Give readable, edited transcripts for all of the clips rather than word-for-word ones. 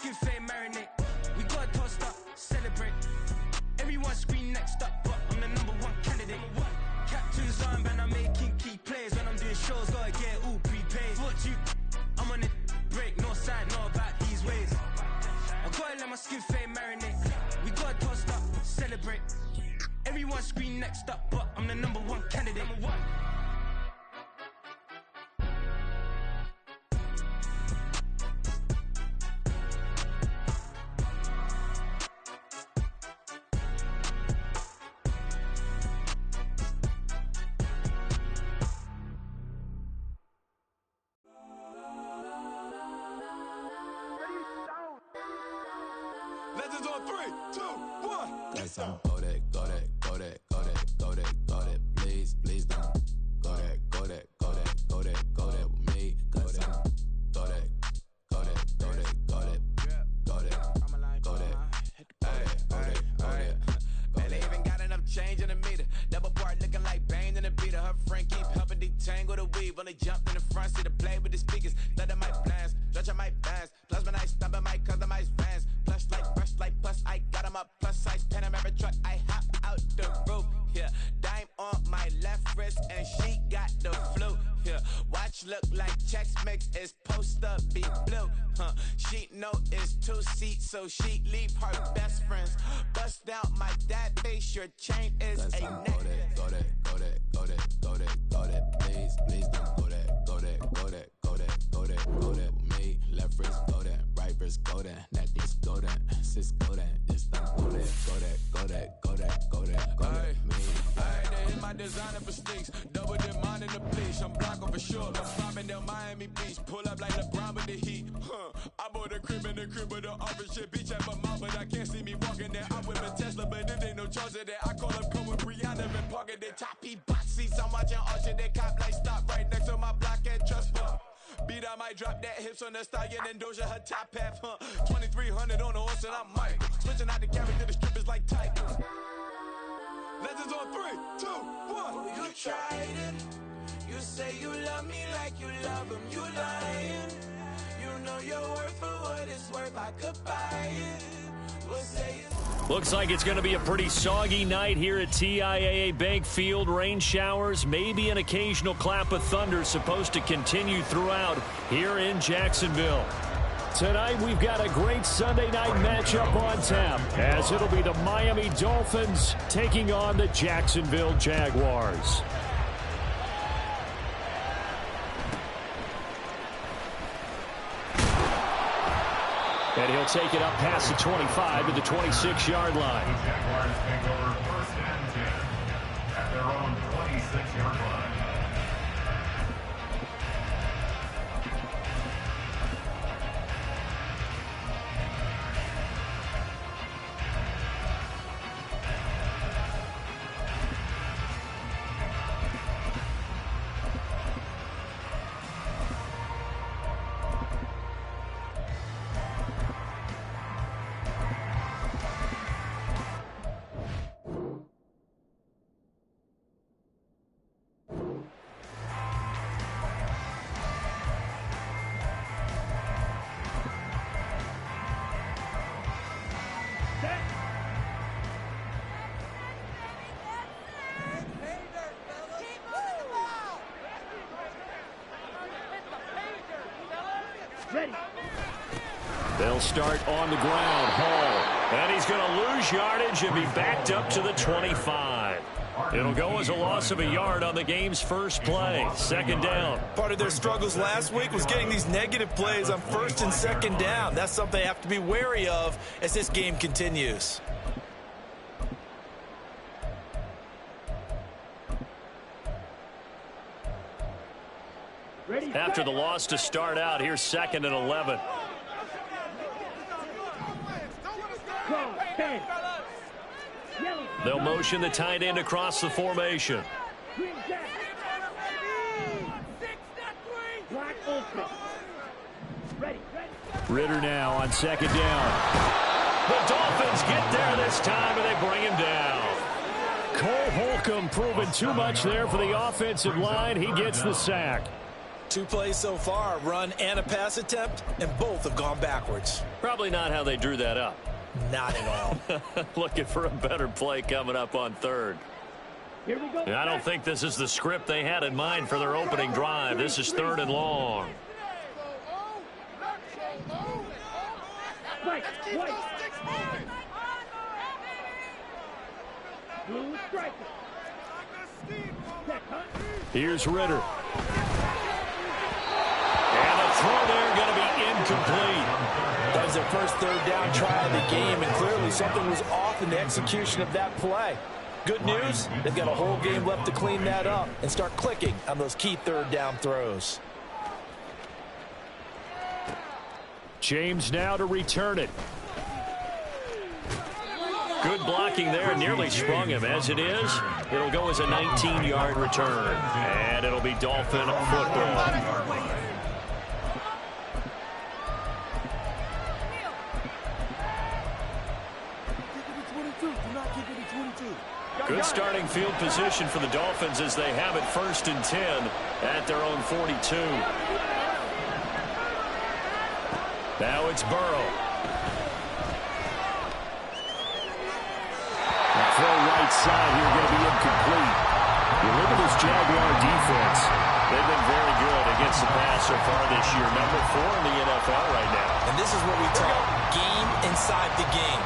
skin fade marinate. We got toast up, celebrate. Everyone scream next up, but I'm the #1 candidate. Captain's armband, I'm making key plays. When I'm doing shows, gotta get all prepaid. What you? I'm on it break, no side, know about these ways. I gotta let my skin fade marinate. We got toast up, celebrate. Everyone scream next up, but I'm the #1 candidate. Legends on 3, 2, 1. Let's go that, go that, go that, go that, go that, go that. Please, please don't. Go that, go that, go that, go that, go that with me. Go that, go that, go that, go that, go that, go that, go that, go that. Man, they even got enough change in the meter. Double part looking like Bane in the beater. Her friend keep helping detangle the weave. Only jumped in the front seat to play with the speakers. Thunder my plans, stretch on my bands. Plus when I stumble my customized vans. Plush like brush like plus I got 'em up. Plus size Panamera truck. I hop out the roof. Yeah, dime on my left wrist and she got the flu. Yeah, watch look like Chex Mix is post up be blue. She know it's 2 seats, so she leave her best friends. Bust down my dad face. Your chain is a neck. Go that, go that, go that, go that, go that, go that. Please, please don't. Go that, go that, go that, go that, go that, go that with me. Left wrist go that, right wrist go that, necklace go that, sis go that, it's done go that, go that, go that, go that, go that, go that, me. Ayy, they hit my designer for sneaks. Double the mine in the bleach. I'm blocking for sure. I'm popping down Miami Beach. Pull up like LeBron with the heat. I bought a crib in the crib with the office shit. Beach at my mouth, but I can't see me walking there. I'm with a Tesla, but it ain't no charge of that. I call up come with Brianna and parking the choppy box seats. I'm watching Usher. They cop like stop right next to my block at Trust Fund. Beat, I might drop that hips on the stallion and Doja her top half, 2300 on the horse and I'm Mike. Switching out the character, the strippers like Tyke. Legends on 3, 2, 1. You tried it. You say you love me like you love him. You lying. You know your worth for what it's worth. I could buy it. We'll say it. Looks like it's going to be a pretty soggy night here at TIAA Bank Field. Rain showers, maybe an occasional clap of thunder supposed to continue throughout here in Jacksonville. Tonight we've got a great Sunday night matchup on tap, as it'll be the Miami Dolphins taking on the Jacksonville Jaguars. And he'll take it up past the 25 to the 26-yard line. The Jaguars take over 1st and 10 at their own 26-yard line. They'll start on the ground. Hall. And he's going to lose yardage and be backed up to the 25. It'll go as a loss of a yard on the game's first play. 2nd down. Part of their struggles last week was getting these negative plays on 1st and 2nd down. That's something they have to be wary of as this game continues. After the loss to start out, here's 2nd and 11. They'll motion the tight end across the formation. Ritter now on 2nd down. The Dolphins get there this time, and they bring him down. Cole Holcomb proving too much there for the offensive line. He gets the sack. 2 plays so far, a run and a pass attempt, and both have gone backwards. Probably not how they drew that up. Not at all. Looking for a better play coming up on third. Here we go. I don't think this is the script they had in mind for their opening drive. This is 3rd and long. Right, right. Blue striker. Here's Ritter. And the throw there going to be incomplete. That was their first 3rd down try of the game, and clearly something was off in the execution of that play. Good news, they've got a whole game left to clean that up and start clicking on those key 3rd down throws. James now to return it. Good blocking there, nearly sprung him. As it is, it'll go as a 19-yard return. And it'll be Dolphin football. Good starting field position for the Dolphins as they have it 1st and 10 at their own 42. Now it's Burrow. The throw right side here going to be incomplete. You look at this Jaguar defense. They've been very good against the pass so far this year. Number 4 in the NFL right now. And this is what we talk game inside the game.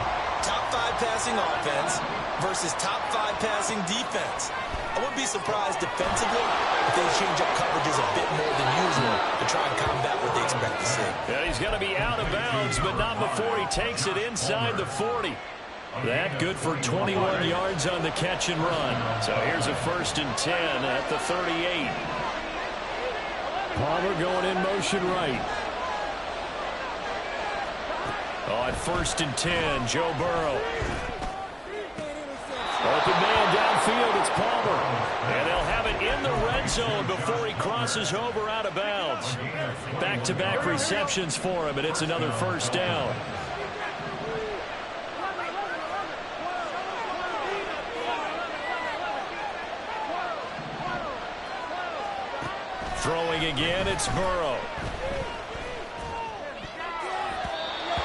Top 5 passing offense versus top 5 passing defense. I wouldn't be surprised defensively if they change up coverages a bit more than usual to try and combat what they expect to see. Yeah, he's going to be out of bounds, but not before he takes it inside the 40. That good for 21 yards on the catch and run. So here's a 1st and 10 at the 38. Palmer going in motion right. On 1st and 10, Joe Burrow. Open man downfield, it's Palmer. And they'll have it in the red zone before he crosses over out of bounds. Back-to-back receptions for him, and it's another 1st down. Throwing again, it's Burrow.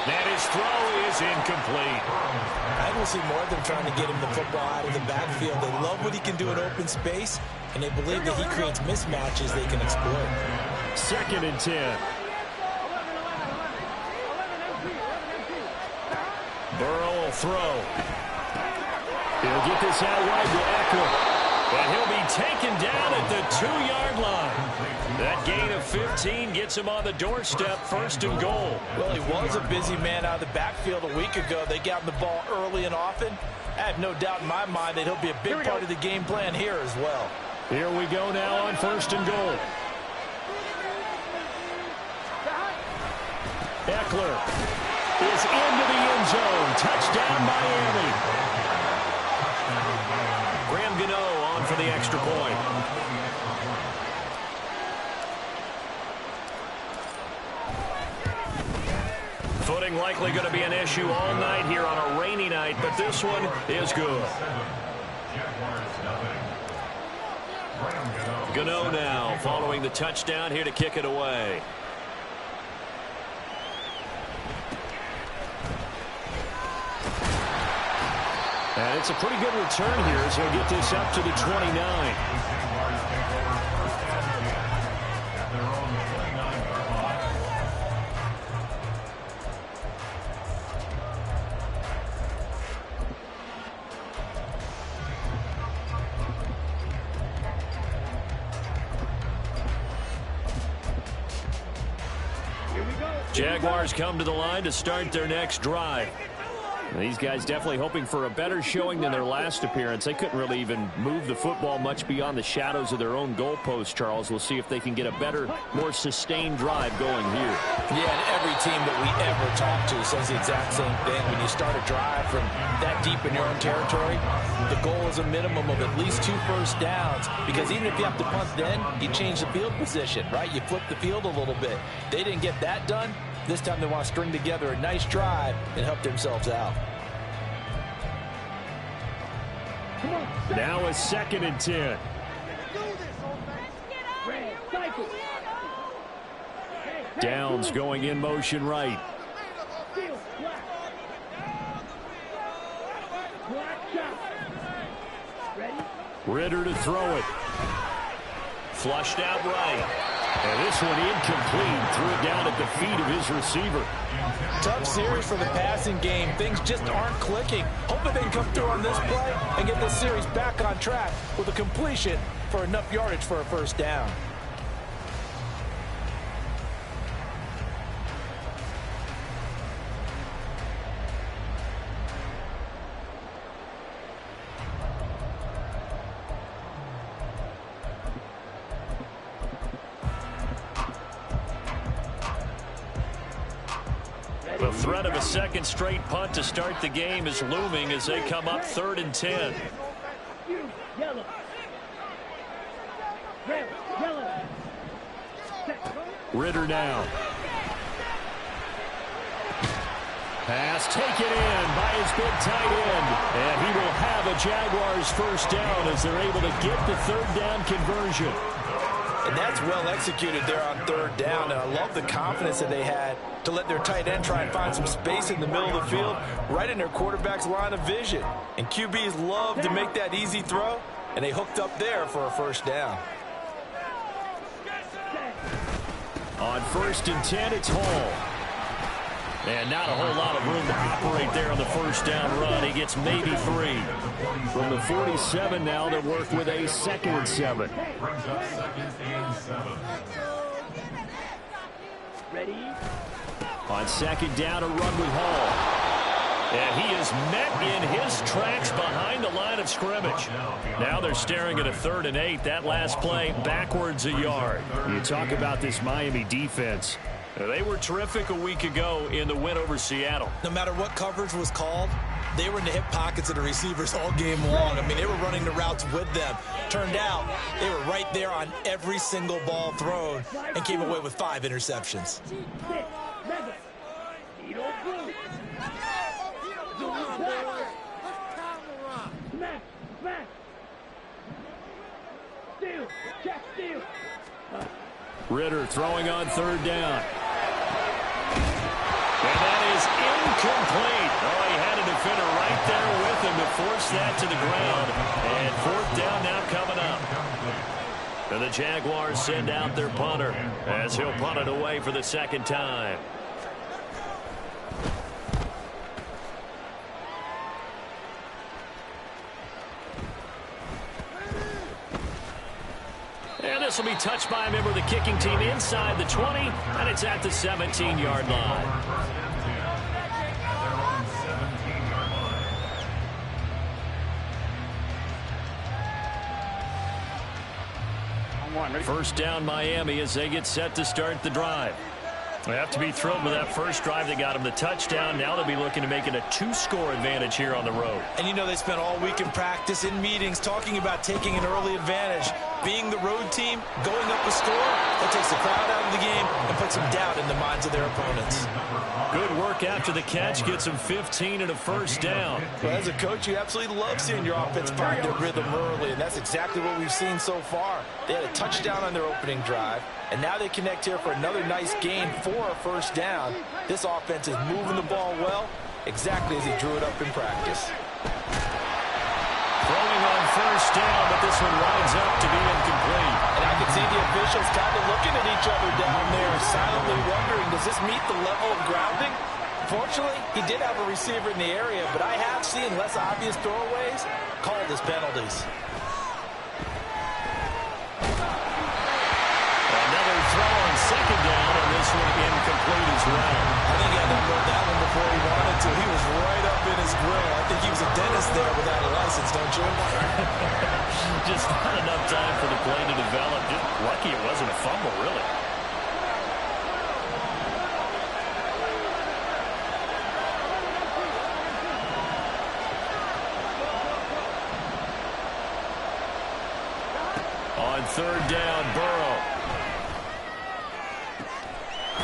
And his throw is incomplete. I will see more of them trying to get him the football out of the backfield. They love what he can do in open space, and they believe that he creates mismatches they can exploit. 2nd and 10. Burrow will throw. He'll get this out wide to Eckler. And he'll be taken down at the 2-yard line. That gain of 15 gets him on the doorstep, 1st and goal. Well, he was a busy man out of the backfield a week ago. They got him the ball early and often. I have no doubt in my mind that he'll be a big part of the game plan here as well. Here we go now on 1st and goal. Eckler is into the end zone. Touchdown, Miami. Graham Gano on for the extra point. Footing likely going to be an issue all night here on a rainy night, but this one is good. Gano now following the touchdown here to kick it away. And it's a pretty good return here, so he'll get this up to the 29. Jaguars come to the line to start their next drive. These guys definitely hoping for a better showing than their last appearance. They couldn't really even move the football much beyond the shadows of their own goalpost, Charles. We'll see if they can get a better, more sustained drive going here. Yeah, and every team that we ever talk to says the exact same thing. When you start a drive from that deep in your own territory, the goal is a minimum of at least 2 first downs, because even if you have to punt then, you change the field position, right? You flip the field a little bit. They didn't get that done. This time they want to string together a nice drive and help themselves out. Now a 2nd and 10. Downs going in motion right. Ridder to throw it. Flushed out right. And this one incomplete. Threw it down at the feet of his receiver. Tough series for the passing game. Things just aren't clicking. Hoping they can come through on this play and get this series back on track with a completion for enough yardage for a first down. The threat of a second straight punt to start the game is looming as they come up 3rd and 10. Ridder now. Pass taken in by his big tight end. And he will have a Jaguars first down as they're able to get the 3rd down conversion. And that's well executed there on 3rd down. And I love the confidence that they had to let their tight end try and find some space in the middle of the field, right in their quarterback's line of vision. And QBs love to make that easy throw, and they hooked up there for a first down. On 1st and 10, it's Hall. And not a whole lot of room to operate there on the first down run. He gets maybe 3. From the 47 now, they work with a 2nd and 7. Brings up 2nd and 7. Ready? On 2nd down, a run with Hall. And he is met in his tracks behind the line of scrimmage. Now they're staring at a 3rd and 8. That last play backwards a yard. You talk about this Miami defense. They were terrific a week ago in the win over Seattle. No matter what coverage was called, they were in the hip pockets of the receivers all game long. I mean, they were running the routes with them. Turned out they were right there on every single ball thrown and came away with 5 interceptions. Ridder throwing on 3rd down. And that is incomplete. Oh, he had a defender right there with him to force that to the ground. And 4th down now coming up. And the Jaguars send out their punter as he'll punt it away for the 2nd time. And this will be touched by a member of the kicking team inside the 20, and it's at the 17-yard line. First down Miami as they get set to start the drive. They have to be thrilled with that first drive. They got them the touchdown. Now they'll be looking to make it a 2-score advantage here on the road. And you know they spent all week in practice, in meetings, talking about taking an early advantage. Being the road team, going up a score, that takes the crowd out of the game and puts some doubt in the minds of their opponents. Good work after the catch. Gets them 15 and a first down. Well, as a coach, you absolutely love seeing your offense find their rhythm early, and that's exactly what we've seen so far. They had a touchdown on their opening drive, and now they connect here for another nice gain for a first down. This offense is moving the ball well, exactly as he drew it up in practice. Throwing on first down, but this one winds up to be incomplete. And I can see the officials kind of looking at each other down there, silently wondering, does this meet the level of grounding? Fortunately, he did have a receiver in the area, but I have seen less obvious throwaways called as penalties. Another throw on 2nd down, and this one incomplete as well. I think he had to unload that one before he wanted to. He was right up in his grill. I think he was a dentist there without a license, don't you? Just not enough time for the play to develop. Just lucky it wasn't a fumble, really. On 3rd down, Burrow.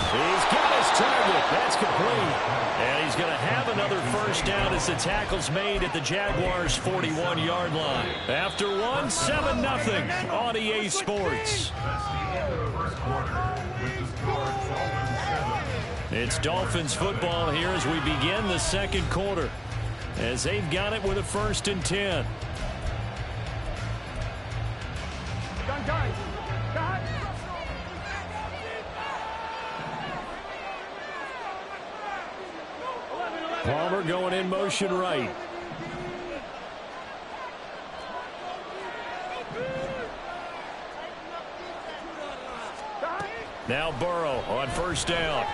He's got his target. That's complete. And he's going to have another first down as the tackle's made at the Jaguars' 41-yard line. After one, 7-0 on EA Sports. That's the end of the first quarter with the score 12-7. It's Dolphins football here as we begin the second quarter, as they've got it with a 1st and 10. Palmer going in motion right. Now Burrow on 1st down.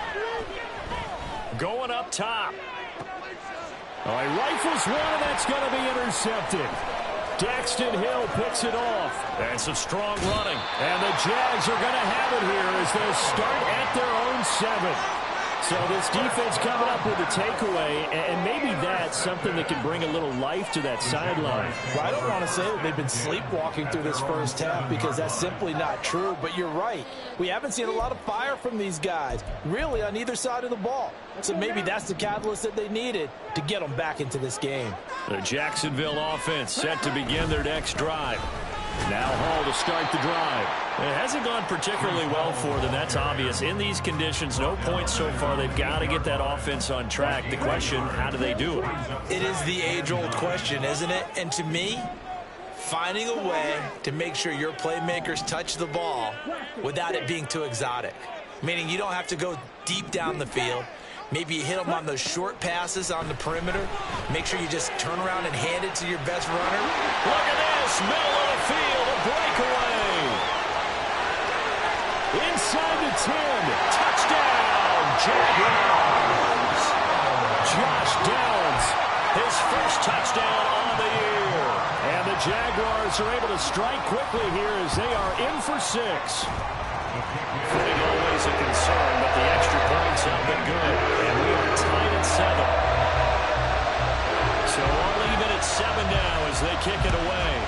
Going up top. Oh, he rifles one, and that's going to be intercepted. Daxton Hill picks it off. And some strong running. And the Jags are going to have it here as they start at their own 7. So this defense coming up with a takeaway, and maybe that's something that can bring a little life to that sideline. Well, I don't want to say that they've been sleepwalking through this first half because that's simply not true, but you're right. We haven't seen a lot of fire from these guys, really, on either side of the ball. So maybe that's the catalyst that they needed to get them back into this game. The Jacksonville offense set to begin their next drive. Now Hall to start the drive. It hasn't gone particularly well for them. That's obvious. In these conditions, no points so far. They've got to get that offense on track. The question, how do they do it? It is the age-old question, isn't it? And to me, finding a way to make sure your playmakers touch the ball without it being too exotic. Meaning you don't have to go deep down the field. Maybe you hit them on those short passes on the perimeter. Make sure you just turn around and hand it to your best runner. Look at this, middle of the field, a breakaway. Inside the 10, touchdown, Jaguars. Josh Downs, his first touchdown on the year. And the Jaguars are able to strike quickly here as they are in for 6. Footing always a concern, but the extra points have been good. And we are tied at 7. So all even at 7 now as they kick it away.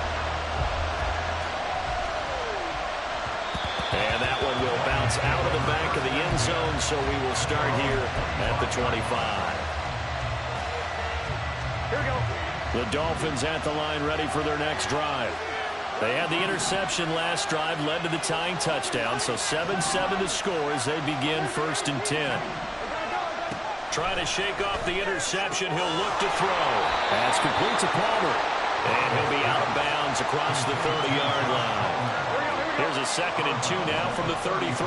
And that one will bounce out of the back of the end zone, so we will start here at the 25. Here we go. The Dolphins at the line ready for their next drive. They had the interception last drive, led to the tying touchdown, so 7-7 to score as they begin 1st and 10. Trying to shake off the interception, he'll look to throw. That's complete to Palmer. And he'll be out of bounds across the 30-yard line. Here's a 2nd and 2 now from the 33.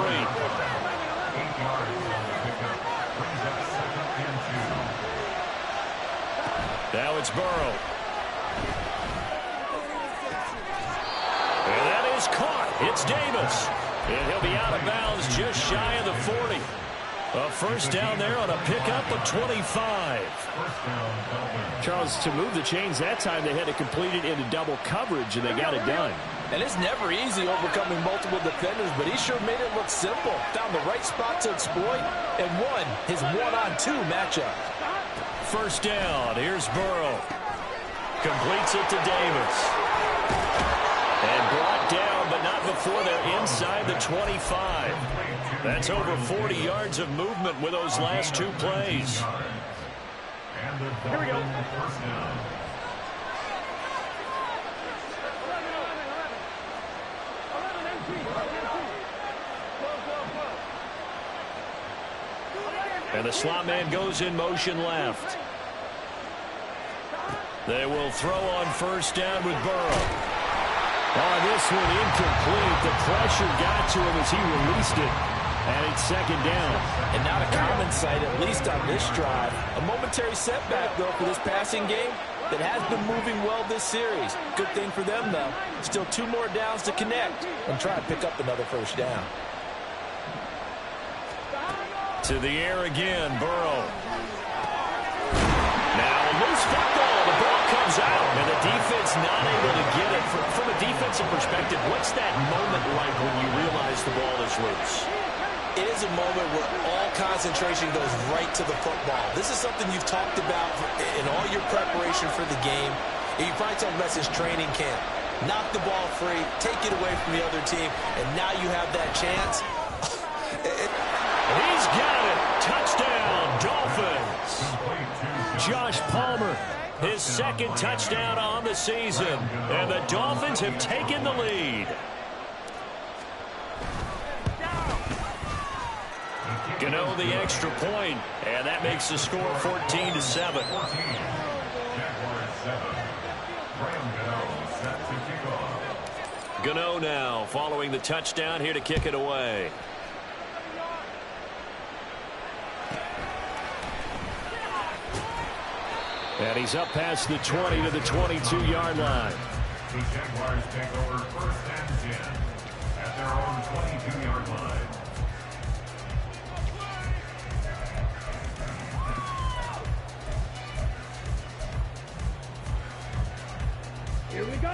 Now it's Burrow. And that is caught. It's Davis. And he'll be out of bounds just shy of the 40. A 1st down there on a pickup of 25. Charles, to move the chains that time, they had to complete it into double coverage, and they got it done. And it's never easy overcoming multiple defenders, but he sure made it look simple. Found the right spot to exploit and won his 1-on-2 matchup. 1st down. Here's Burrow. Completes it to Davis. And brought down, but not before they're inside the 25. That's over 40 yards of movement with those last 2 plays. Here we go. And the slot man goes in motion left. They will throw on 1st down with Burrow. Oh, this one incomplete. The pressure got to him as he released it. And it's 2nd down. And not a common sight, at least on this drive. A momentary setback, though, for this passing game that has been moving well this series. Good thing for them, though. Still 2 more downs to connect and try to pick up another 1st down. To the air again, Burrow. Now a loose football. The ball comes out, and the defense not able to get it. From a defensive perspective, what's that moment like when you realize the ball is loose? It is a moment where all concentration goes right to the football. This is something you've talked about in all your preparation for the game. And you probably talked about since training camp. Knock the ball free, take it away from the other team, and now you have that chance. He's got it. Touchdown, Dolphins. Josh Palmer, his 2nd touchdown on the season. And the Dolphins have taken the lead. Gano the extra point, and that makes the score 14-7. Jaguars 7. Graham Gano set to kick off. Gano now following the touchdown here to kick it away. And he's up past the 20 to the 22-yard line. The Jaguars take over 1st and 10 at their own 22-yard line. Here we go.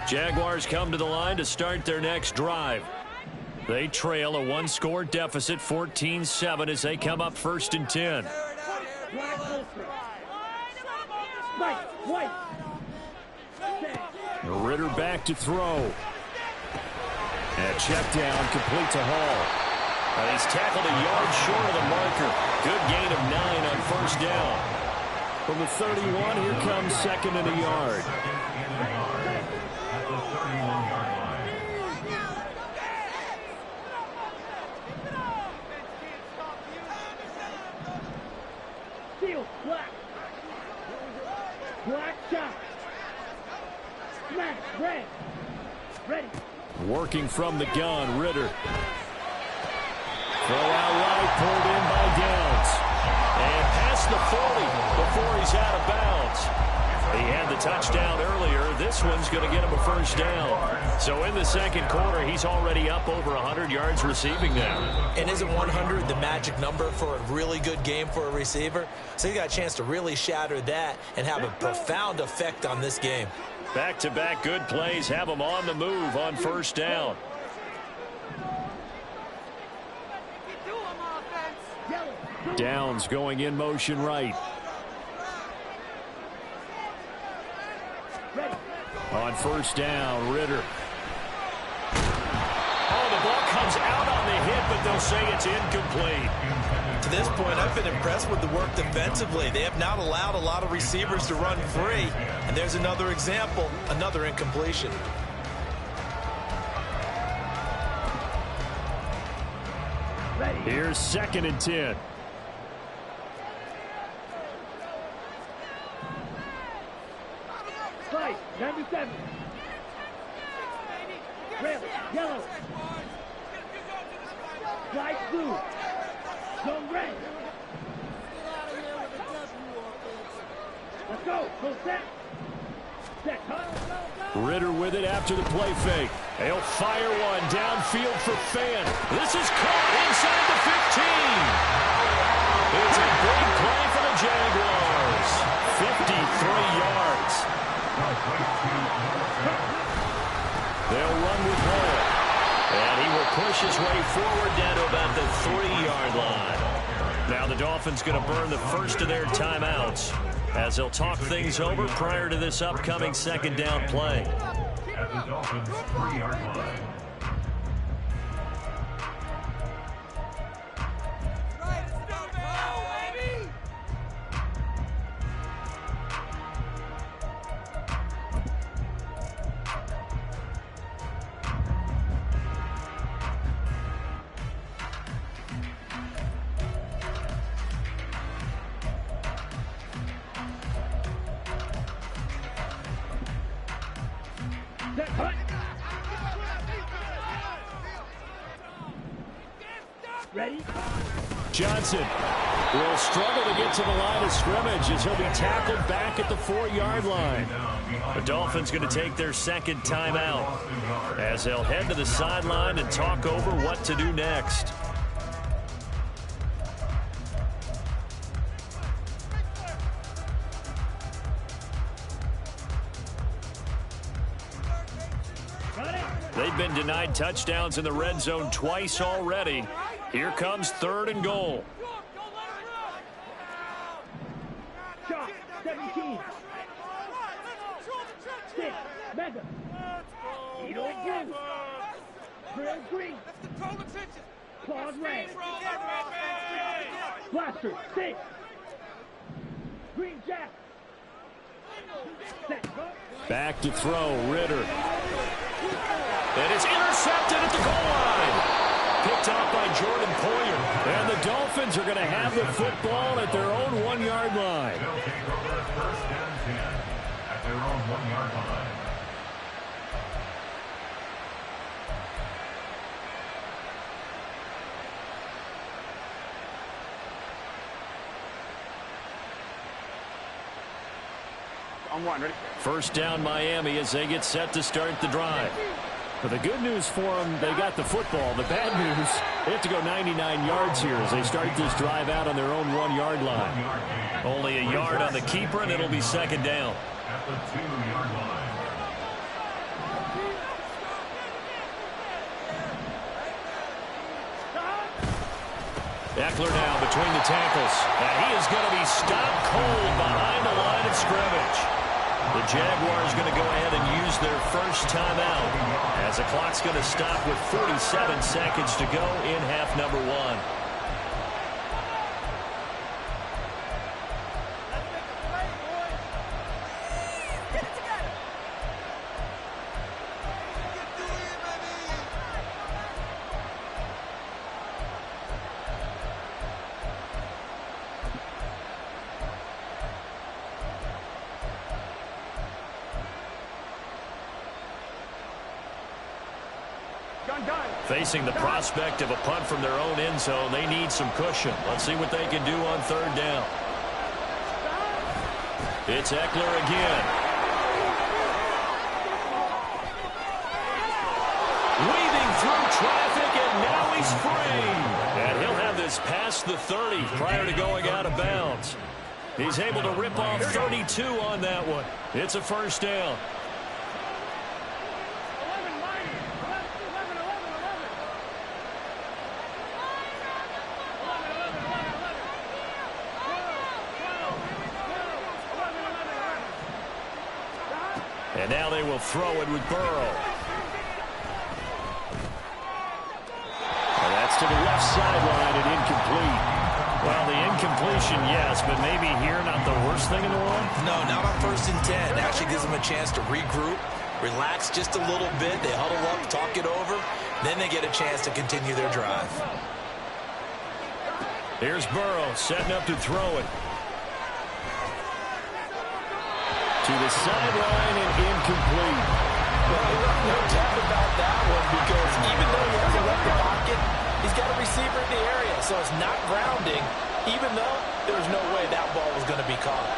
Jaguars come to the line to start their next drive. They trail a one-score deficit, 14-7, as they come up 1st and 10. Ritter back to throw. And check down, complete to Hall. And he's tackled a yard short of the marker. Good gain of 9 on 1st down. From the 31, here comes 2nd and a yard. At the 31-yard line. Seal, black. Black shot. Smash, red. Ready. Working from the gun, Ritter. Throw out right, pulled in by Downs. And past the 40 before he's out of bounds. He had the touchdown earlier. This one's going to get him a 1st down. So in the 2nd quarter, he's already up over 100 yards receiving now. And isn't 100 the magic number for a really good game for a receiver? So he got a chance to really shatter that and have a profound effect on this game. Back-to-back good plays have him on the move on 1st down. Downs going in motion right. On 1st down, Ritter. Oh, the ball comes out on the hit, but they'll say it's incomplete. To this point, I've been impressed with the work defensively. They have not allowed a lot of receivers to run free. And there's another example, another incompletion. Here's 2nd and 10. Fight, 97. Red, yellow. White, blue. Zone red. Let's go. Go set. Set, cut. Ritter with it after the play fake. They'll fire one downfield for Fan. This is caught inside the 15. It's a big play for the Jaguars. 53 yards. They'll run with Hall. And he will push his way forward down to about the 3-yard line. Now the Dolphins going to burn the first of their timeouts as they'll talk things over prior to this upcoming 2nd down play. At the Dolphins' 3-yard line. Ready? Johnson will struggle to get to the line of scrimmage as he'll be tackled back at the 4-yard line. The Dolphins going to take their 2nd timeout as they'll head to the sideline and talk over what to do next. They've been denied touchdowns in the red zone twice already. Here comes 3rd and goal. Shot, 17. 6, mega. Edo blue. Grill green. Claws red. Blaster, 6. Green jack. Set. Back to throw, Ritter. And it's intercepted at the goal line. picked off by Jordan Poyer. And the Dolphins are going to have the football at their own 1-yard line. They'll take over first and 10 at their own 1-yard line. On one, ready? First down Miami as they get set to start the drive. But the good news for them, they got the football. The bad news, they have to go 99 yards here as they start this drive out on their own 1-yard line. Only a yard on the keeper, and it'll be second down. At the 2-yard line. Eckler now between the tackles. And he is going to be stopped cold behind the line of scrimmage. The Jaguars going to go ahead and use their first timeout as the clock's going to stop with 47 seconds to go in half number 1. Facing the prospect of a punt from their own end zone, they need some cushion. Let's see what they can do on third down. It's Eckler again. Weaving through traffic, and now he's free. And he'll have this past the 30 prior to going out of bounds. He's able to rip off 32 on that one. It's a first down. And now they will throw it with Burrow. And that's to the left sideline and incomplete. Well, the incompletion, yes, but maybe here not the worst thing in the world? No, not on 1st and 10. Actually gives them a chance to regroup, relax just a little bit. They huddle up, talk it over. Then they get a chance to continue their drive. Here's Burrow setting up to throw it. To the sideline and incomplete. Well, no doubt about that one, because even though he hasn't left the pocket, he's got a receiver in the area, so it's not grounding, even though there's no way that ball was going to be caught.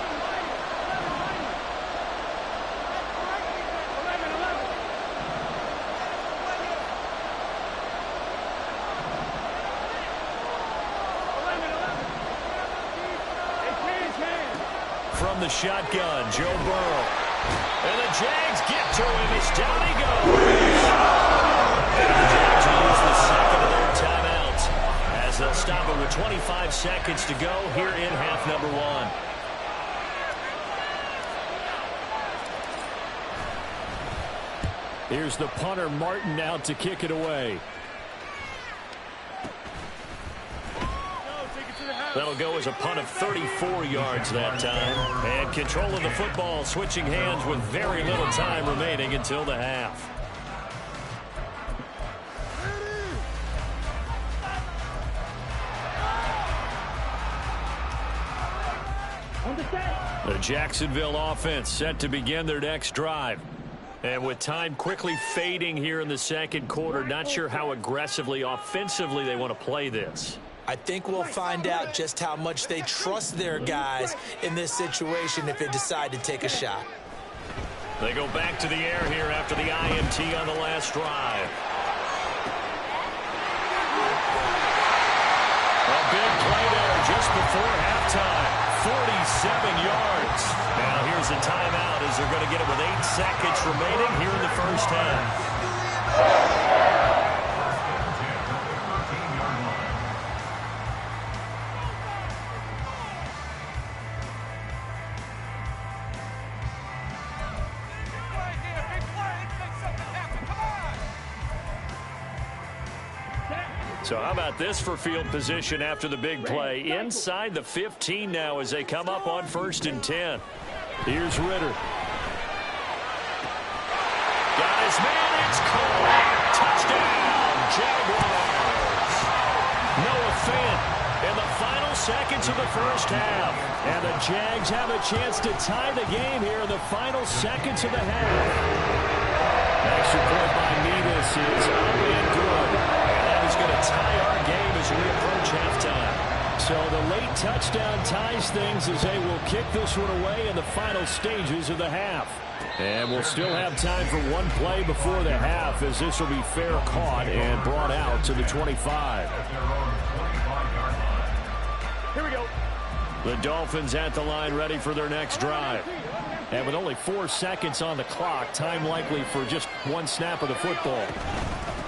From the shotgun, Joe Burrow. And the Jags get to him as down he goes. And the Jags will use the second of their timeouts as they'll stop it with 25 seconds to go here in half number 1. Here's the punter, Martin, out to kick it away. That'll go as a punt of 34 yards that time. And control of the football switching hands with very little time remaining until the half. The Jacksonville offense set to begin their next drive. And with time quickly fading here in the second quarter, not sure how aggressively, offensively they want to play this. I think we'll find out just how much they trust their guys in this situation if they decide to take a shot. They go back to the air here after the INT on the last drive. A big play there just before halftime. 47 yards. Now here's a timeout as they're going to get it with 8 seconds remaining here in the first half. So how about this for field position after the big play? Inside the 15 now as they come up on 1st and 10. Here's Ritter. Got his man, it's caught. Touchdown, Jaguars. seconds of the first half. And the Jags have a chance to tie the game here in the final seconds of the half. Extra point by Nevis is up and good. And that is going to tie our game as we approach halftime. So the late touchdown ties things as they will kick this one away in the final stages of the half. And we'll still have time for one play before the half, as this will be fair caught and brought out to the 25. Here we go. The Dolphins at the line ready for their next drive. And with only 4 seconds on the clock, time likely for just one snap of the football.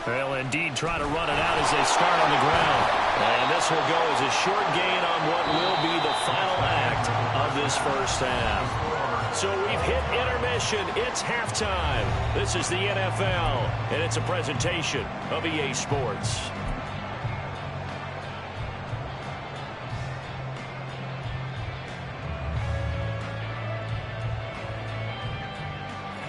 They'll indeed try to run it out as they start on the ground. And this will go as a short gain on what will be the final act of this first half. So we've hit intermission. It's halftime. This is the NFL, and it's a presentation of EA Sports.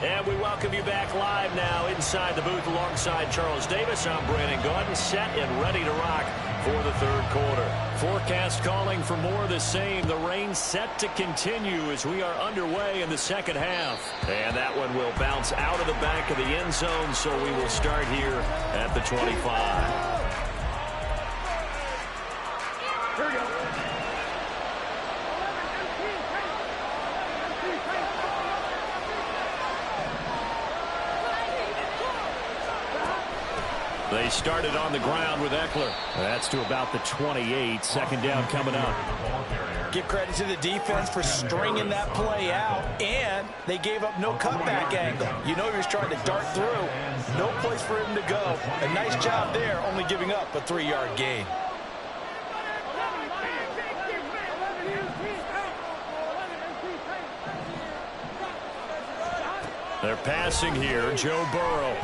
And we welcome you back live now inside the booth alongside Charles Davis. I'm Brandon Gaudin, set and ready to rock for the third quarter. Forecast calling for more of the same. The rain set to continue as we are underway in the second half. And that one will bounce out of the back of the end zone, so we will start here at the 25. Here we go. They started on the ground with Eckler. That's to about the 28. Second down coming up. Give credit to the defense for stringing that play out, and they gave up no cutback angle. You know he was trying to dart through. No place for him to go. A nice job there, only giving up a 3-yard gain. They're passing here. Joe Burrow.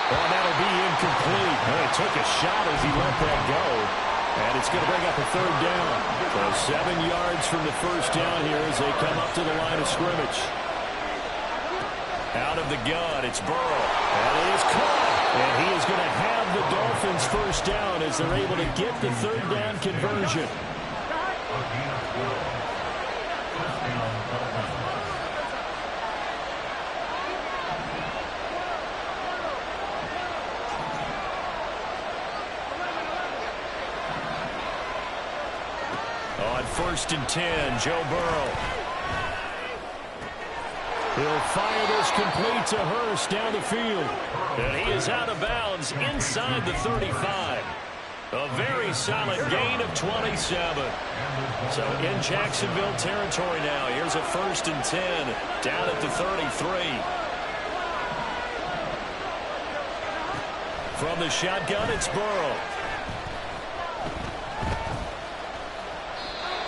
Well, that'll be incomplete. Well, he took a shot as he let that go. And it's going to bring up a third down. So 7 yards from the first down here as they come up to the line of scrimmage. Out of the gun, it's Burrow. And it is caught. And he is going to have the Dolphins first down as they're able to get the third down conversion. First and 10, Joe Burrow. He'll fire this complete to Hurst down the field. And he is out of bounds inside the 35. A very solid gain of 27. So in Jacksonville territory now. Here's a first and 10 down at the 33. From the shotgun, it's Burrow.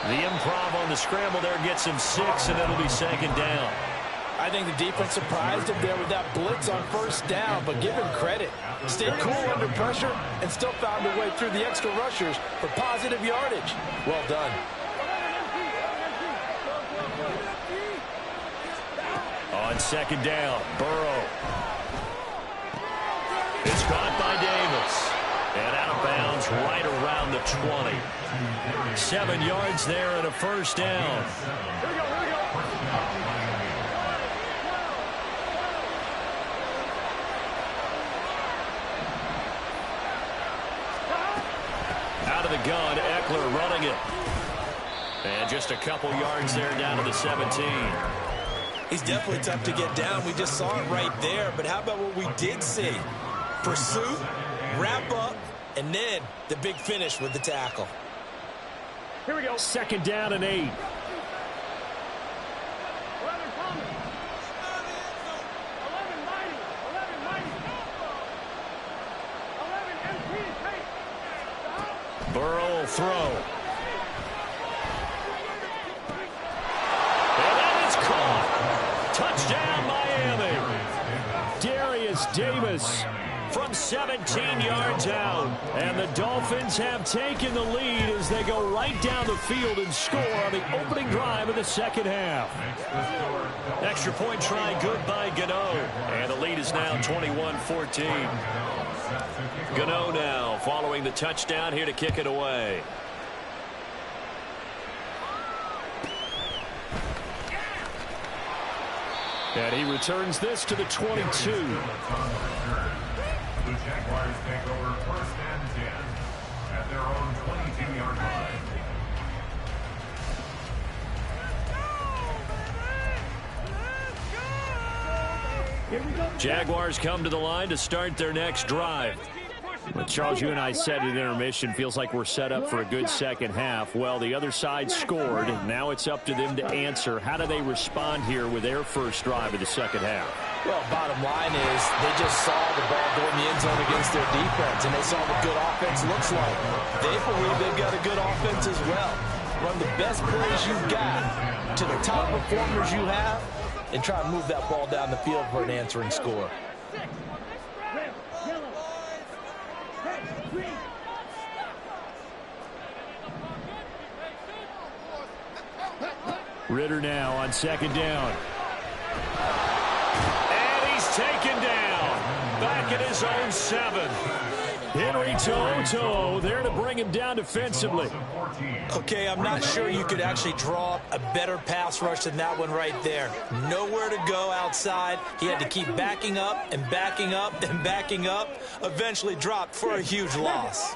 The improv on the scramble there gets him 6, and it'll be second down. I think the defense surprised him there with that blitz on first down, but give him credit. Stayed cool under pressure and still found a way through the extra rushers for positive yardage. Well done. On second down, Burrow. It's caught by Davis. And out of bounds right around the 20. 7 yards there and a first down. Here we go, here we go. Out of the gun, Eckler running it. And just a couple yards there down to the 17. He's definitely tough to get down. We just saw it right there. But how about what we did see? Pursuit, wrap up, and then the big finish with the tackle. Here we go. Second down and 8. 11 coming. 11 mighty. 11 mighty. 11 MP take. Burrow will throw. And that is caught. Touchdown, Miami. Darius Davis from 17 yards out. And the Dolphins have taken the lead as they go right down the field and score on the opening drive of the second half. Extra point try good by Gano. And the lead is now 21-14. Gano now following the touchdown here to kick it away. And he returns this to the 22. The Jaguars take over 1st and 10 at their own 22-yard line. Jaguars come to the line to start their next drive. Well, Charles, you and I said at intermission, feels like we're set up for a good second half. Well, the other side scored. Now it's up to them to answer. How do they respond here with their first drive of the second half? Well, bottom line is they just saw the ball go in the end zone against their defense, and they saw what good offense looks like. They believe they've got a good offense as well. Run the best plays you've got to the top performers you have, and try to move that ball down the field for an answering score. Ritter now on second down. And he's taken down. Back at his own 7. Henry To'oTo'o there to bring him down defensively. Okay, I'm not sure you could actually draw up a better pass rush than that one right there. Nowhere to go outside. He had to keep backing up and backing up and backing up. Eventually dropped for a huge loss.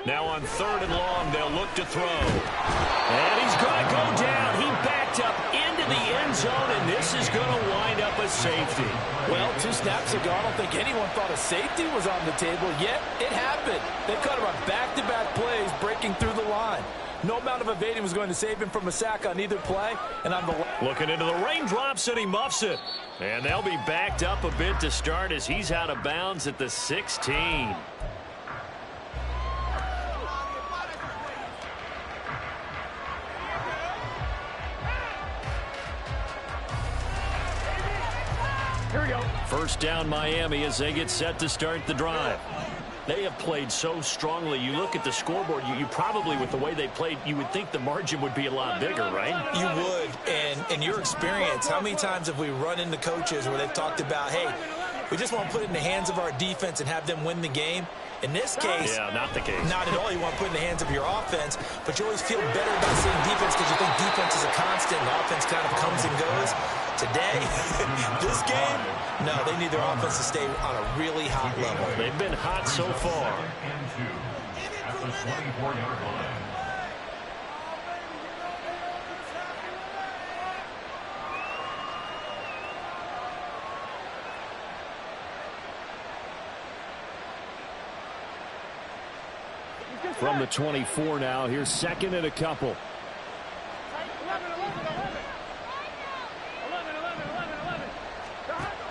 Now on 3rd and long, they'll look to throw. And he's going to go down. He backed up into the end zone, and this is going to wind up a safety. Well, 2 snaps ago, I don't think anyone thought a safety was on the table, yet it happened. They cut him on back-to-back plays, breaking through the line. No amount of evading was going to save him from a sack on either play. And on the looking into the raindrops, and he muffs it. And they'll be backed up a bit to start as he's out of bounds at the 16. Here we go. First down Miami as they get set to start the drive. They have played so strongly. You look at the scoreboard, you probably, with the way they played, you would think the margin would be a lot bigger, right? You would. And in your experience, how many times have we run into coaches where they've talked about, hey, we just want to put it in the hands of our defense and have them win the game? In this case, yeah, not the case. Not at all. You want to put it in the hands of your offense, but you always feel better about seeing defense because you think defense is a constant and offense kind of comes and goes. Today, this game, no, they need their offense to stay on a really hot level. They've been hot so far. At the 24-yard line. From the 24 now, here's 2nd and a couple. 11.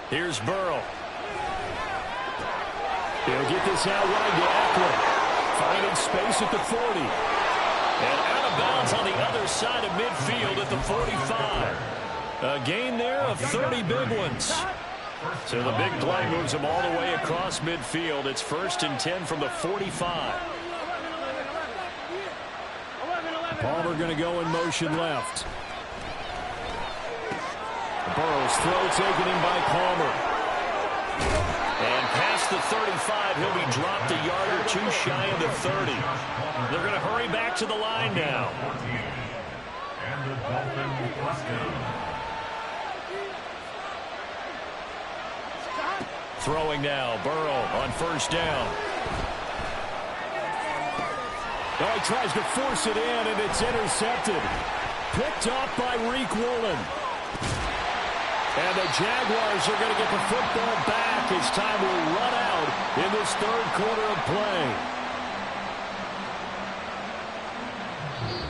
Here's Burrow. He'll get this out wide to Eckler. Finding space at the 40. And out of bounds on the other side of midfield at the 45. A gain there of 30 big ones. So the big play moves them all the way across midfield. It's 1st and 10 from the 45. Palmer going to go in motion left. Burrow's throw taken in by Palmer. And past the 35, he'll be dropped a yard or 2 shy of the 30. They're going to hurry back to the line now. And the Dolphins first down. Throwing now, Burrow on 1st down. Oh, he tries to force it in, and it's intercepted. Picked off by Reek Woolen. And the Jaguars are going to get the football back as time will run out in this 3rd quarter of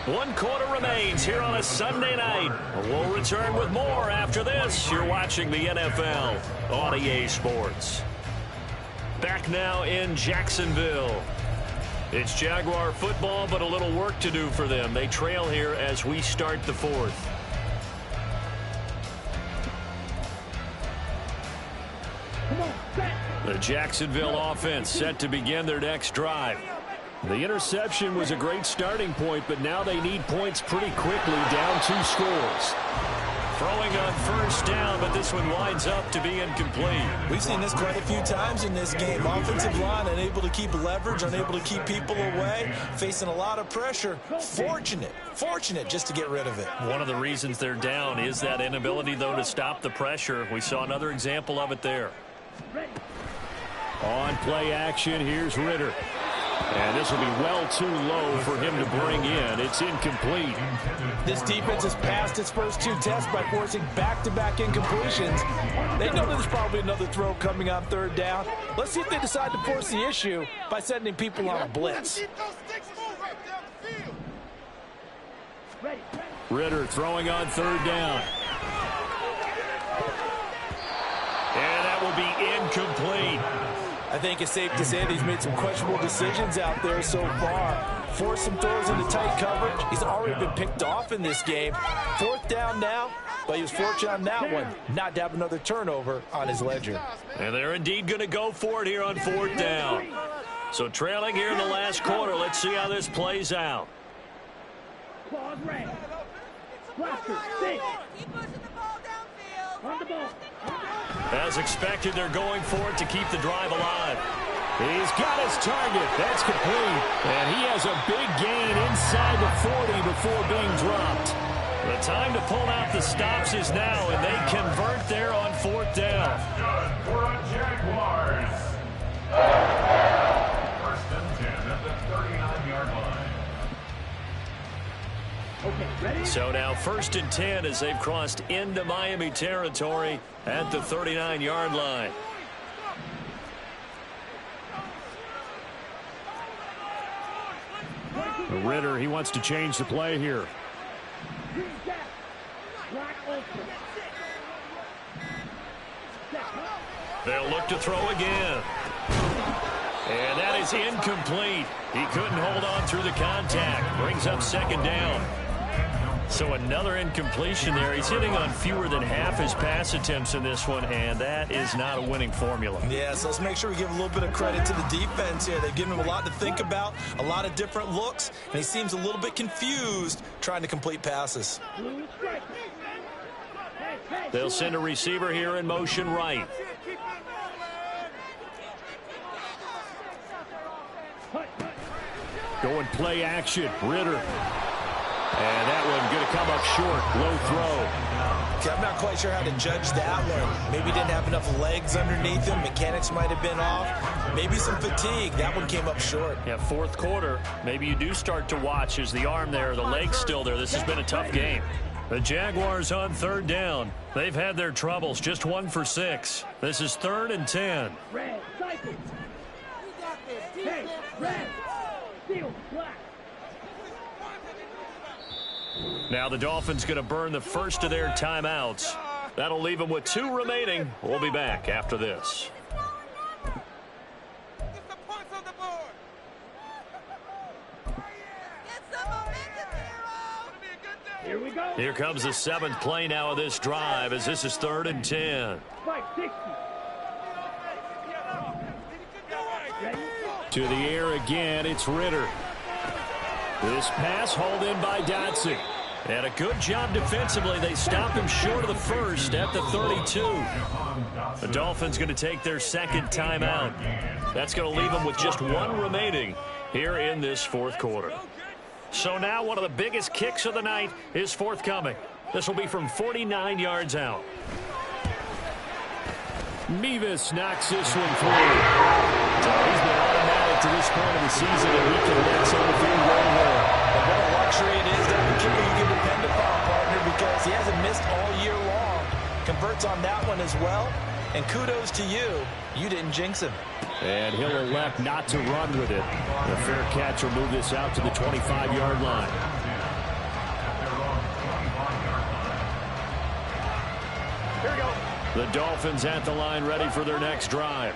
play. 1 quarter remains here on a Sunday night. We'll return with more after this. You're watching the NFL on EA Sports. Back now in Jacksonville. It's Jaguar football, but a little work to do for them. They trail here as we start the 4th. The Jacksonville offense set to begin their next drive. The interception was a great starting point, but now they need points pretty quickly, down 2 scores. Throwing on first down, but this one winds up to be incomplete. We've seen this quite a few times in this game. Offensive line unable to keep leverage, unable to keep people away, facing a lot of pressure. Fortunate just to get rid of it. One of the reasons they're down is that inability, though, to stop the pressure. We saw another example of it there. On play action, here's Ritter. And this will be well too low for him to bring in. It's incomplete. This defense has passed its first 2 tests by forcing back-to-back incompletions. They know there's probably another throw coming on 3rd down. Let's see if they decide to force the issue by sending people on a blitz. Ritter throwing on 3rd down. And that will be incomplete. I think it's safe to say that he's made some questionable decisions out there so far. Forced some throws into tight coverage. He's already been picked off in this game. 4th down now, but he was fortunate on that one not to have another turnover on his ledger. And they're indeed going to go for it here on 4th down. So trailing here in the last quarter. Let's see how this plays out. As expected, they're going for it to keep the drive alive. He's got his target. That's complete. And he has a big gain inside the 40 before being dropped. The time to pull out the stops is now, and they convert there on 4th down. Good for the Jaguars. First and 10 at the 39-yard line. So now 1st and 10 as they've crossed into Miami territory at the 39-yard line. Ritter, he wants to change the play here. They'll look to throw again. And that is incomplete. He couldn't hold on through the contact. Brings up 2nd down. So another incompletion there. He's hitting on fewer than half his pass attempts in this one, and that is not a winning formula. Yeah, so let's make sure we give a little bit of credit to the defense here. They've given him a lot to think about, a lot of different looks, and he seems a little bit confused trying to complete passes. They'll send a receiver here in motion right. Going play action, Ritter. And that one going to come up short. Low throw. Okay, I'm not quite sure how to judge that one. Maybe he didn't have enough legs underneath him. Mechanics might have been off. Maybe some fatigue. That one came up short. Yeah, 4th quarter. Maybe you do start to watch as the arm there, the leg's still there. This has been a tough game. The Jaguars on 3rd down. They've had their troubles. Just 1 for 6. This is 3rd and 10. Red, cycle. Hey, red. Steel, black. Now the Dolphins going to burn the first of their timeouts. That'll leave them with 2 remaining. We'll be back after this. Here we go. Here comes the 7th play now of this drive as this is 3rd and 10. 560. To the air again, it's Ritter. This pass hauled in by Dotson. And a good job defensively. They stopped him short of the first at the 32. The Dolphins going to take their 2nd timeout. That's going to leave them with just 1 remaining here in this 4th quarter. So now one of the biggest kicks of the night is forthcoming. This will be from 49 yards out. Mevis knocks this one through. So he's been automatic to this point of the season, and he connects on the field goal there. And what a luxury it is to have a kicker you can depend upon, partner, because he hasn't missed all year long. Converts on that one as well. And kudos to you. You didn't jinx him. And he'll elect not to run with it. The fair catch will move this out to the 25-yard line. Here we go. The Dolphins at the line ready for their next drive.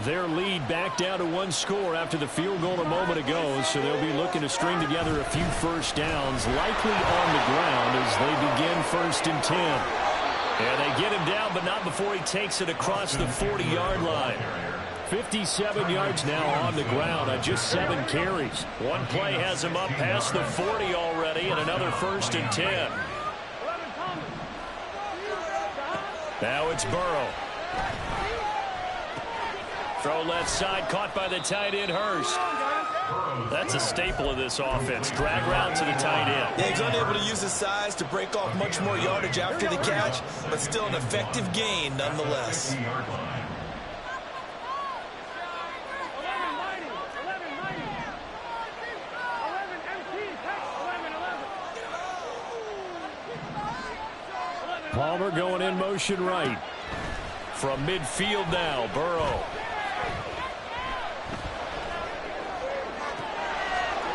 Their lead back down to 1 score after the field goal a moment ago, so they'll be looking to string together a few first downs, likely on the ground as they begin 1st and 10. And they get him down, but not before he takes it across the 40-yard line. 57 yards now on the ground on just 7 carries. One play has him up past the 40 already, and another 1st and 10. Now it's Burrow. Throw left side, caught by the tight end, Hurst. That's a staple of this offense. Drag route to the tight end. Yeah, he's unable to use his size to break off much more yardage after the catch, but still an effective gain nonetheless. Palmer going in motion right. From midfield now, Burrow.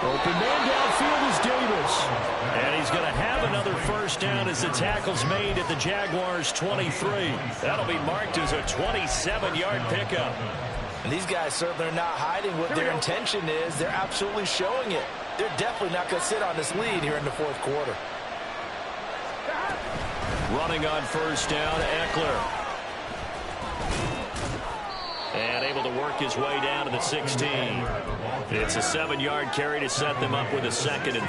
Open man downfield is Davis. And he's going to have another first down as the tackle's made at the Jaguars' 23. That'll be marked as a 27-yard pickup. And these guys certainly are not hiding what their intention is. They're absolutely showing it. They're definitely not going to sit on this lead here in the fourth quarter. Running on first down, Eckler. And able to work his way down to the 16. It's a 7-yard carry to set them up with a 2nd and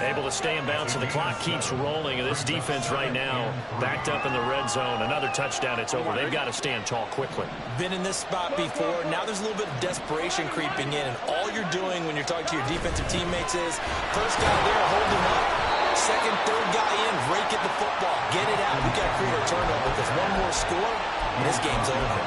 3. Able to stay in bounds, and the clock keeps rolling. And this defense right now backed up in the red zone. Another touchdown, it's over. They've got to stand tall quickly. Been in this spot before. Now there's a little bit of desperation creeping in. And all you're doing when you're talking to your defensive teammates is, first guy there, hold him up. Second, third guy in, rake at the football. Get it out. We got to create a turnover because one more score, and this game's over.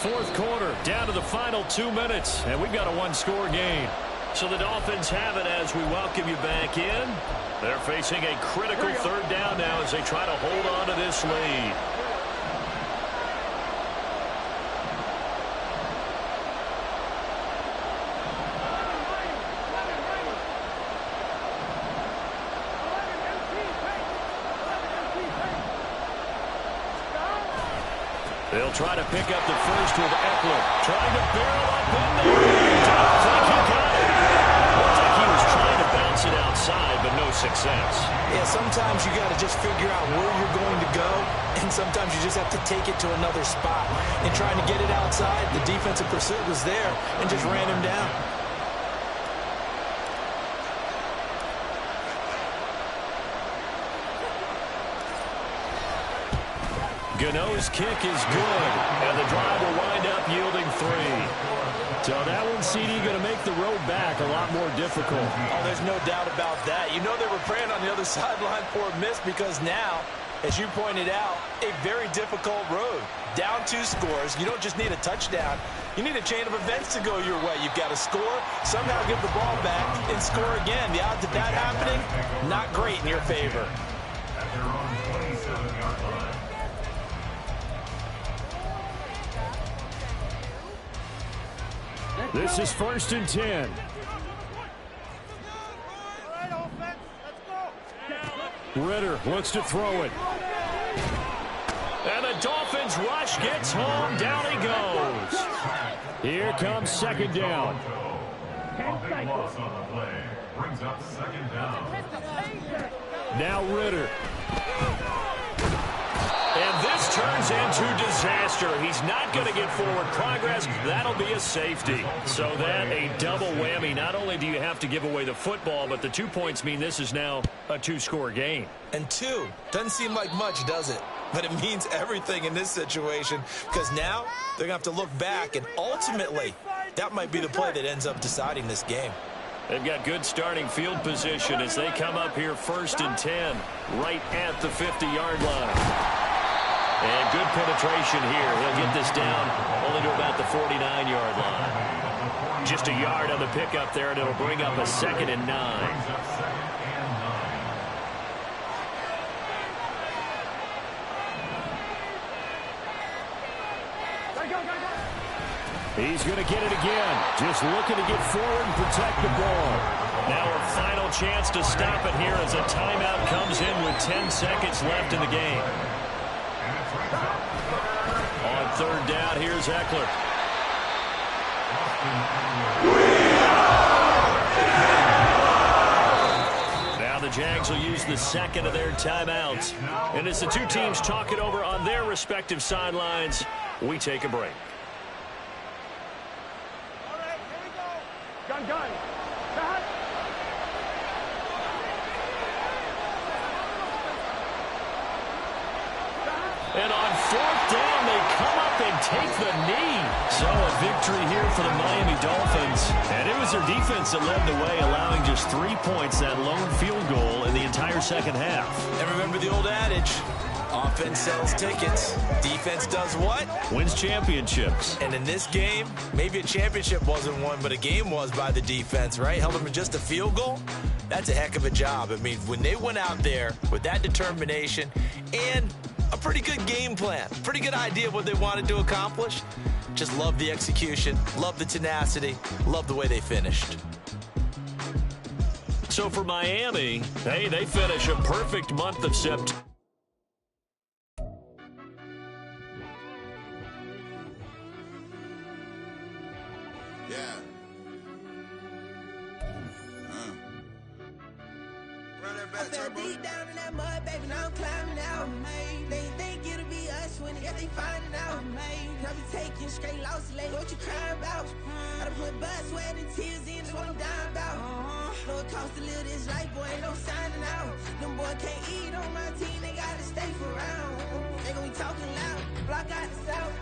Fourth quarter, down to the final 2 minutes, and we've got a one-score game. So the Dolphins have it as we welcome you back in. They're facing a critical third down now as they try to hold on to this lead. They'll try to pick up the first with Eckler. Trying to barrel up in there. Don't think he got it. Looks like he was trying to bounce it outside, but no success. Yeah, sometimes you got to just figure out where you're going to go, and sometimes you just have to take it to another spot. And trying to get it outside, the defensive pursuit was there and just ran him down. Gano's kick is good, and the drive will wind up yielding 3. So that one, CD, going to make the road back a lot more difficult. Oh, there's no doubt about that. You know they were praying on the other sideline for a miss because now, as you pointed out, a very difficult road. Down 2 scores. You don't just need a touchdown. You need a chain of events to go your way. You've got to score, somehow get the ball back, and score again. The odds of that happening, not great in your favor. At their own 27-yard line. This is 1st and 10. Ritter looks to throw it. And the Dolphins rush gets home. Down he goes. Here comes 2nd down. A big loss on the play. Brings up 2nd down. Now Ritter. And this turns into disaster. He's not going to get forward progress. That'll be a safety. So that a double whammy. Not only do you have to give away the football, but the 2 points mean this is now a 2-score game. And 2 doesn't seem like much, does it? But it means everything in this situation because now they're going to have to look back, and ultimately that might be the play that ends up deciding this game. They've got good starting field position as they come up here 1st and 10 right at the 50-yard line. And good penetration here. He'll get this down only to about the 49-yard line. Just a yard on the pickup there, and it'll bring up a 2nd and 9. He's going to get it again. Just looking to get forward and protect the ball. Now a final chance to stop it here as a timeout comes in with 10 seconds left in the game. On 3rd down, here's Eckler. Now the Jags will use the 2nd of their timeouts. And as the 2 teams talk it over on their respective sidelines, we take a break. All right, here we go. Gun. Stop. And on fourth down, they come up and take the knee. So a victory here for the Miami Dolphins. And it was their defense that led the way, allowing just 3 points, that lone field goal in the entire second half. And remember the old adage, offense sells tickets. Defense does what? Wins championships. And in this game, maybe a championship wasn't won, but a game was by the defense, right? Held them to just a field goal. That's a heck of a job. I mean, when they went out there with that determination and a pretty good game plan, pretty good idea of what they wanted to accomplish, just love the execution, love the tenacity, love the way they finished. So for Miami, hey, they finish a perfect month of September. I fell deep down in that mud, baby, now I'm climbing out. They think it'll be us when they finding out. I be taking straight losses, like what you crying about? Gotta put blood, sweat, and tears in, that's what I'm dying about. Know it costs to live this life, boy, ain't no signing out. Them boy can't eat on my team, they gotta stay for round. They gon' be talking loud, block out the south.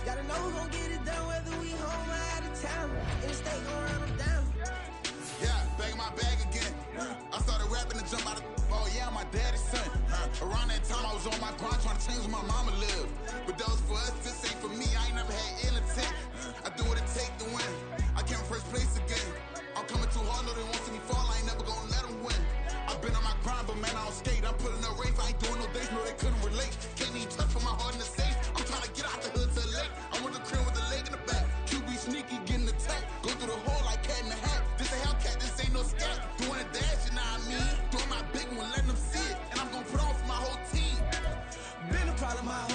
Gotta know who gon' get it done, whether we home or out of town. In the state gon' run them down. Yeah, back in my bag again. I started rapping and jump out of oh yeah, my daddy's son. Around that time I was on my grind trying to change where my mama lived. But that was for us, this ain't for me. I ain't never had ill intent. I do what it take to win. I came first place again. I'm coming too hard, no they won't see me fall. I ain't never gonna let them win. I've been on my grind, but man I don't skate. I'm putting up race, I ain't doing no days, no they couldn't relate. Can't even touch for my heart in the safe. I'm trying to get out the hood to the lake. I'm with the crib with the leg in the back. QB sneaky, getting attacked. Go through the hole like cat in the hat. This a Hellcat, this ain't no scat. Doing a dash, you know what I mean? Doing my big one, letting them see it. And I'm gonna put on for my whole team. Been a problem my